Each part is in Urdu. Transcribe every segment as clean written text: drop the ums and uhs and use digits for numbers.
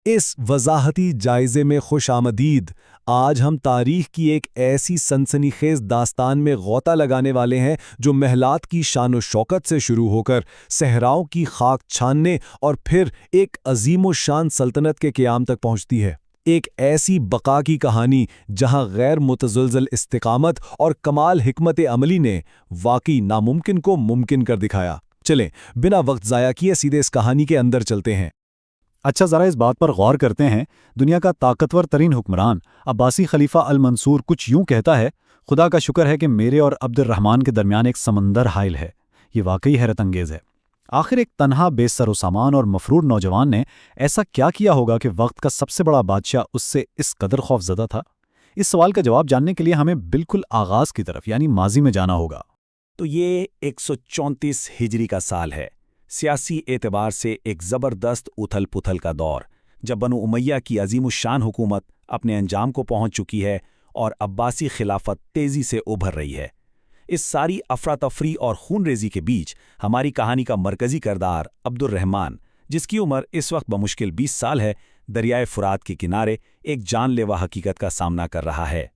اس وضاحتی جائزے میں خوش آمدید۔ آج ہم تاریخ کی ایک ایسی سنسنی خیز داستان میں غوطہ لگانے والے ہیں جو محلات کی شان و شوکت سے شروع ہو کر صحراؤں کی خاک چھاننے اور پھر ایک عظیم و شان سلطنت کے قیام تک پہنچتی ہے۔ ایک ایسی بقا کی کہانی جہاں غیر متزلزل استقامت اور کمال حکمت عملی نے واقعی ناممکن کو ممکن کر دکھایا۔ چلیں بنا وقت ضائع کیے سیدھے اس کہانی کے اندر چلتے ہیں۔ اچھا ذرا اس بات پر غور کرتے ہیں، دنیا کا طاقتور ترین حکمران عباسی خلیفہ المنصور کچھ یوں کہتا ہے، خدا کا شکر ہے کہ میرے اور عبد الرحمن کے درمیان ایک سمندر حائل ہے۔ یہ واقعی حیرت انگیز ہے۔ آخر ایک تنہا بے سر و سامان اور مفرور نوجوان نے ایسا کیا کیا ہوگا کہ وقت کا سب سے بڑا بادشاہ اس سے اس قدر خوف زدہ تھا؟ اس سوال کا جواب جاننے کے لیے ہمیں بالکل آغاز کی طرف یعنی ماضی میں جانا ہوگا۔ تو یہ 134 ہجری کا سال ہے، سیاسی اعتبار سے ایک زبردست اتھل پتھل کا دور، جب بنو امیہ کی عظیم الشان حکومت اپنے انجام کو پہنچ چکی ہے اور عباسی خلافت تیزی سے ابھر رہی ہے۔ اس ساری افراتفری اور خون ریزی کے بیچ ہماری کہانی کا مرکزی کردار عبد الرحمن، جس کی عمر اس وقت بمشکل 20 سال ہے، دریائے فرات کے کنارے ایک جان لیوا حقیقت کا سامنا کر رہا ہے۔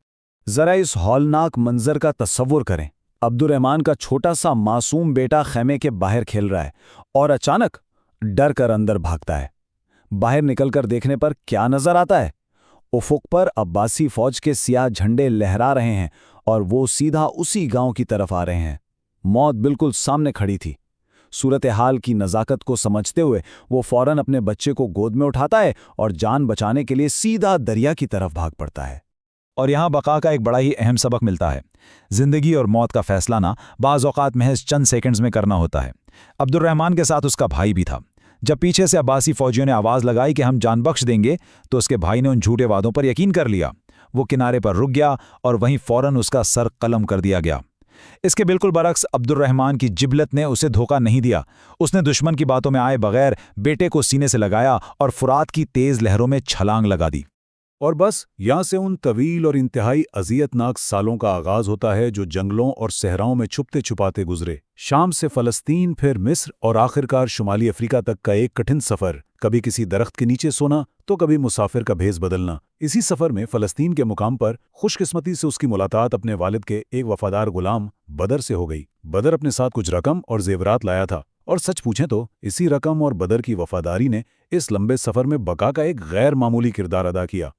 ذرا اس ہولناک منظر کا تصور کریں۔ عبد الرحمن کا چھوٹا سا معصوم بیٹا خیمے کے باہر کھیل رہا ہے اور اچانک ڈر کر اندر بھاگتا ہے۔ باہر نکل کر دیکھنے پر کیا نظر آتا ہے؟ افق پر عباسی فوج کے سیاہ جھنڈے لہرا رہے ہیں اور وہ سیدھا اسی گاؤں کی طرف آ رہے ہیں۔ موت بالکل سامنے کھڑی تھی۔ صورتحال کی نزاکت کو سمجھتے ہوئے وہ فوراً اپنے بچے کو گود میں اٹھاتا ہے اور جان بچانے کے لیے سیدھا دریا کی طرف بھاگ پڑتا ہے۔ اور یہاں بقا کا ایک بڑا ہی اہم سبق ملتا ہے۔ زندگی اور موت کا فیصلہ نہ بعض اوقات محض چند سیکنڈز میں کرنا ہوتا ہے۔ عبد الرحمن کے ساتھ اس کا بھائی بھی تھا۔ جب پیچھے سے عباسی فوجیوں نے آواز لگائی کہ ہم جان بخش دیں گے تو اس کے بھائی نے ان جھوٹے وعدوں پر یقین کر لیا۔ وہ کنارے پر رک گیا اور وہیں فوراً اس کا سر قلم کر دیا گیا۔ اس کے بالکل برعکس عبد الرحمن کی جبلت نے اسے دھوکہ نہیں دیا۔ اس نے دشمن کی باتوں میں آئے بغیر بیٹے کو سینے سے لگایا اور فرات کی تیز لہروں میں چھلانگ لگا دی۔ اور بس یہاں سے ان طویل اور انتہائی اذیتناک سالوں کا آغاز ہوتا ہے جو جنگلوں اور صحراؤں میں چھپتے چھپاتے گزرے۔ شام سے فلسطین، پھر مصر اور آخرکار شمالی افریقہ تک کا ایک کٹھن سفر، کبھی کسی درخت کے نیچے سونا تو کبھی مسافر کا بھیس بدلنا۔ اسی سفر میں فلسطین کے مقام پر خوش قسمتی سے اس کی ملاقات اپنے والد کے ایک وفادار غلام بدر سے ہو گئی۔ بدر اپنے ساتھ کچھ رقم اور زیورات لایا تھا، اور سچ پوچھیں تو اسی رقم اور بدر کی وفاداری نے اس لمبے سفر میں بقا کا ایک غیر معمولی کردار ادا کیا۔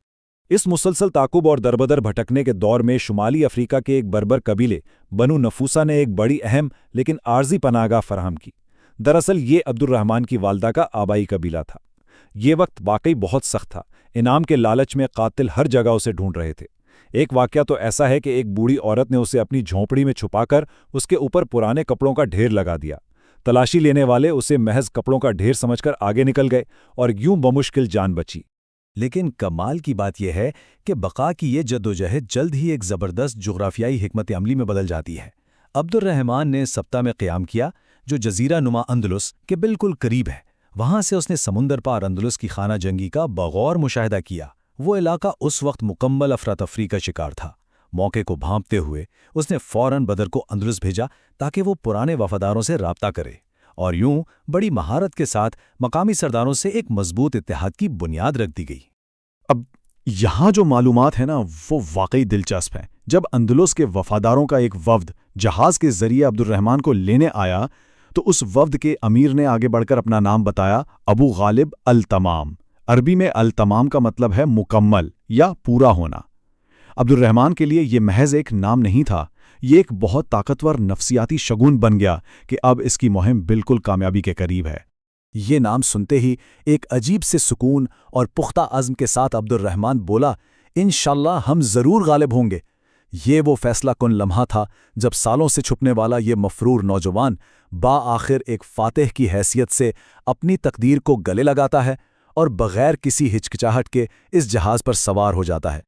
اس مسلسل تعاقب اور دربدر بھٹکنے کے دور میں شمالی افریقہ کے ایک بربر قبیلے بنو نفوسا نے ایک بڑی اہم لیکن عارضی پناہ گاہ فراہم کی۔ دراصل یہ عبد الرحمن کی والدہ کا آبائی قبیلہ تھا۔ یہ وقت واقعی بہت سخت تھا۔ انعام کے لالچ میں قاتل ہر جگہ اسے ڈھونڈ رہے تھے۔ ایک واقعہ تو ایسا ہے کہ ایک بوڑھی عورت نے اسے اپنی جھونپڑی میں چھپا کر اس کے اوپر پرانے کپڑوں کا ڈھیر لگا دیا۔ تلاشی لینے والے اسے محض کپڑوں کا ڈھیر سمجھ کر آگے نکل گئے اور یوں بمشکل جان بچی۔ لیکن کمال کی بات یہ ہے کہ بقا کی یہ جدوجہد جلد ہی ایک زبردست جغرافیائی حکمت عملی میں بدل جاتی ہے۔ عبد الرحمن نے سبتا میں قیام کیا، جو جزیرہ نما اندلس کے بالکل قریب ہے۔ وہاں سے اس نے سمندر پار اندلس کی خانہ جنگی کا بغور مشاہدہ کیا۔ وہ علاقہ اس وقت مکمل افراتفری کا شکار تھا۔ موقع کو بھانپتے ہوئے اس نے فوراً بدر کو اندلس بھیجا تاکہ وہ پرانے وفاداروں سے رابطہ کرے، اور یوں بڑی مہارت کے ساتھ مقامی سرداروں سے ایک مضبوط اتحاد کی بنیاد رکھ دی گئی۔ اب یہاں جو معلومات ہیں نا وہ واقعی دلچسپ ہیں۔ جب اندلس کے وفاداروں کا ایک وفد جہاز کے ذریعے عبد الرحمن کو لینے آیا تو اس وفد کے امیر نے آگے بڑھ کر اپنا نام بتایا، ابو غالب التمام۔ عربی میں التمام کا مطلب ہے مکمل یا پورا ہونا۔ عبد الرحمن کے لیے یہ محض ایک نام نہیں تھا، یہ ایک بہت طاقتور نفسیاتی شگون بن گیا کہ اب اس کی مہم بالکل کامیابی کے قریب ہے۔ یہ نام سنتے ہی ایک عجیب سے سکون اور پختہ عزم کے ساتھ عبد الرحمن بولا، انشاءاللہ ہم ضرور غالب ہوں گے۔ یہ وہ فیصلہ کن لمحہ تھا جب سالوں سے چھپنے والا یہ مفرور نوجوان بآخر ایک فاتح کی حیثیت سے اپنی تقدیر کو گلے لگاتا ہے اور بغیر کسی ہچکچاہٹ کے اس جہاز پر سوار ہو جاتا ہے۔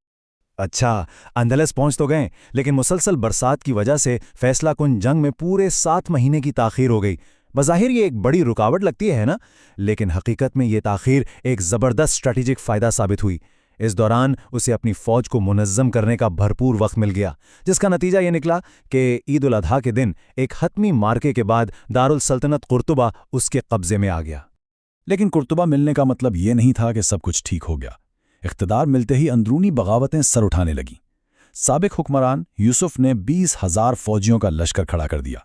اچھا، اندلس پہنچ تو گئے، لیکن مسلسل برسات کی وجہ سے فیصلہ کن جنگ میں پورے 7 مہینے کی تاخیر ہو گئی۔ بظاہر یہ ایک بڑی رکاوٹ لگتی ہے نا، لیکن حقیقت میں یہ تاخیر ایک زبردست اسٹریٹجک فائدہ ثابت ہوئی۔ اس دوران اسے اپنی فوج کو منظم کرنے کا بھرپور وقت مل گیا، جس کا نتیجہ یہ نکلا کہ عید الاضحیٰ کے دن ایک حتمی مارکے کے بعد دارالسلطنت قرطبہ اس کے قبضے میں آ گیا۔ لیکن قرطبہ ملنے کا مطلب یہ نہیں تھا کہ سب کچھ ٹھیک ہو گیا۔ اقتدار ملتے ہی اندرونی بغاوتیں سر اٹھانے لگیں۔ سابق حکمران یوسف نے 20,000 فوجیوں کا لشکر کھڑا کر دیا،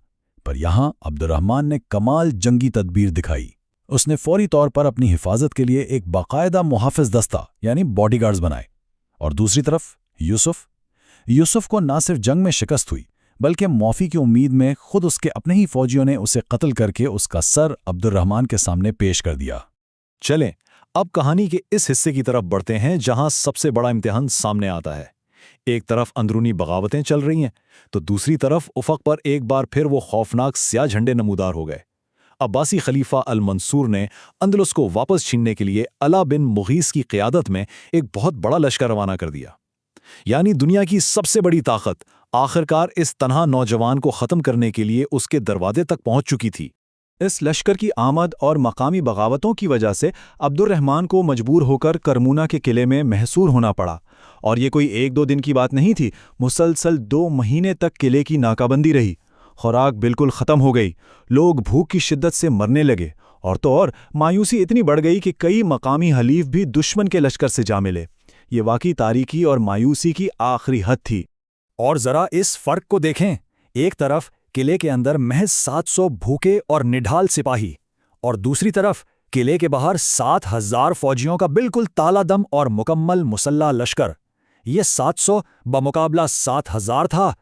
پر یہاں عبد الرحمن نے کمال جنگی تدبیر دکھائی۔ اس نے فوری طور پر اپنی حفاظت کے لیے ایک باقاعدہ محافظ دستہ یعنی باڈی گارڈز بنائے، اور دوسری طرف یوسف کو نہ صرف جنگ میں شکست ہوئی بلکہ معافی کی امید میں خود اس کے اپنے ہی فوجیوں نے اسے قتل کر کے اس کا سر عبد الرحمن کے سامنے پیش کر دیا۔ چلیں اب کہانی کے اس حصے کی طرف بڑھتے ہیں جہاں سب سے بڑا امتحان سامنے آتا ہے۔ ایک طرف اندرونی بغاوتیں چل رہی ہیں تو دوسری طرف افق پر ایک بار پھر وہ خوفناک سیاہ جھنڈے نمودار ہو گئے۔ عباسی خلیفہ المنصور نے اندلس کو واپس چھیننے کے لیے علا بن مغیث کی قیادت میں ایک بہت بڑا لشکر روانہ کر دیا۔ یعنی دنیا کی سب سے بڑی طاقت آخرکار اس تنہا نوجوان کو ختم کرنے کے لیے اس کے دروازے تک پہنچ چکی تھی۔ اس لشکر کی آمد اور مقامی بغاوتوں کی وجہ سے عبد الرحمن کو مجبور ہو کر کرمونا کے قلعے میں محصور ہونا پڑا، اور یہ کوئی 1-2 دن کی بات نہیں تھی، مسلسل 2 مہینے تک قلعے کی ناکہ بندی رہی۔ خوراک بالکل ختم ہو گئی، لوگ بھوک کی شدت سے مرنے لگے، اور تو اور مایوسی اتنی بڑھ گئی کہ کئی مقامی حلیف بھی دشمن کے لشکر سے جا ملے۔ یہ واقعی تاریکی اور مایوسی کی آخری حد تھی۔ اور ذرا اس فرق کو دیکھیں، ایک طرف قلعے کے اندر محض 700 بھوکے اور نڈھال سپاہی، اور دوسری طرف قلعے کے باہر 7,000 فوجیوں کا بالکل تالا دم اور مکمل مسلح لشکر۔ یہ 700 بمقابلہ 7,000 تھا۔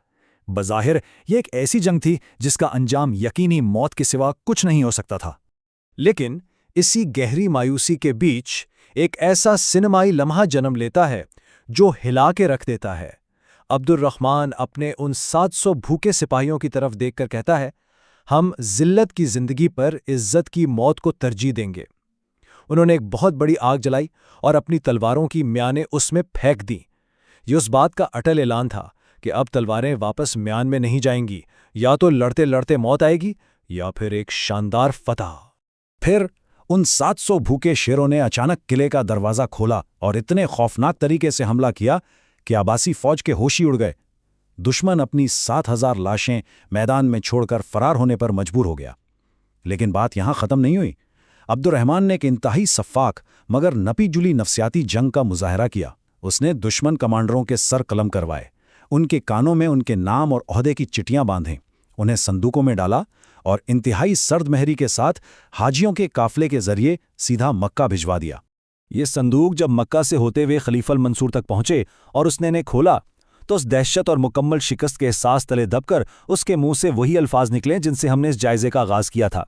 بظاہر یہ ایک ایسی جنگ تھی جس کا انجام یقینی موت کے سوا کچھ نہیں ہو سکتا تھا۔ لیکن اسی گہری مایوسی کے بیچ ایک ایسا سینمائی لمحہ جنم لیتا ہے جو ہلا کے رکھ دیتا ہے۔ عبد الرحمن اپنے ان 700 بھوکے سپاہیوں کی طرف دیکھ کر کہتا ہے، ہم ذلت کی زندگی پر عزت کی موت کو ترجیح دیں گے۔ انہوں نے ایک بہت بڑی آگ جلائی اور اپنی تلواروں کی میانیں اس میں پھینک دیں۔ یہ اس بات کا اٹل اعلان تھا کہ اب تلواریں واپس میان میں نہیں جائیں گی، یا تو لڑتے لڑتے موت آئے گی یا پھر ایک شاندار فتح۔ پھر ان 700 بھوکے شیروں نے اچانک قلعے کا دروازہ کھولا اور اتنے خوفناک طریقے سے حملہ کیا کہ عباسی فوج کے ہوش ہی اڑ گئے۔ دشمن اپنی 7,000 لاشیں میدان میں چھوڑ کر فرار ہونے پر مجبور ہو گیا۔ لیکن بات یہاں ختم نہیں ہوئی۔ عبد الرحمن نے ایک انتہائی شفاف مگر نپی جلی نفسیاتی جنگ کا مظاہرہ کیا۔ اس نے دشمن کمانڈروں کے سر قلم کروائے، ان کے کانوں میں ان کے نام اور عہدے کی چٹیاں باندھیں، انہیں صندوقوں میں ڈالا اور انتہائی سرد مہری کے ساتھ حاجیوں کے قافلے کے ذریعے سیدھا مکہ بھجوا دیا۔ یہ صندوق جب مکہ سے ہوتے ہوئے خلیفہ المنصور تک پہنچے اور اس نے انہیں کھولا تو اس دہشت اور مکمل شکست کے احساس تلے دب کر اس کے منہ سے وہی الفاظ نکلے جن سے ہم نے اس جائزے کا آغاز کیا تھا۔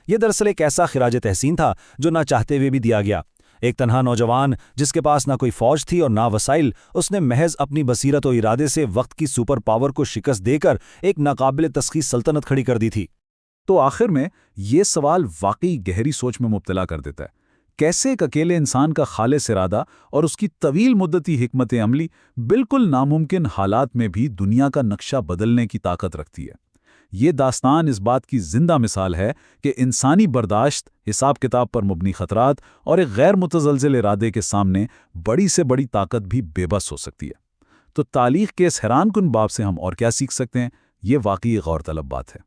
یہ دراصل ایک ایسا خراج تحسین تھا جو نہ چاہتے ہوئے بھی دیا گیا۔ ایک تنہا نوجوان جس کے پاس نہ کوئی فوج تھی اور نہ وسائل، اس نے محض اپنی بصیرت و ارادے سے وقت کی سپر پاور کو شکست دے کر ایک ناقابل تسخیر سلطنت کھڑی کر دی تھی۔ تو آخر میں یہ سوال واقعی گہری سوچ میں مبتلا کر دیتا ہے، کیسے ایک اکیلے انسان کا خالص ارادہ اور اس کی طویل مدتی حکمت عملی بالکل ناممکن حالات میں بھی دنیا کا نقشہ بدلنے کی طاقت رکھتی ہے۔ یہ داستان اس بات کی زندہ مثال ہے کہ انسانی برداشت، حساب کتاب پر مبنی خطرات اور ایک غیر متزلزل ارادے کے سامنے بڑی سے بڑی طاقت بھی بے بس ہو سکتی ہے۔ تو تاریخ کے اس حیران کن باب سے ہم اور کیا سیکھ سکتے ہیں؟ یہ واقعی غور طلب بات ہے۔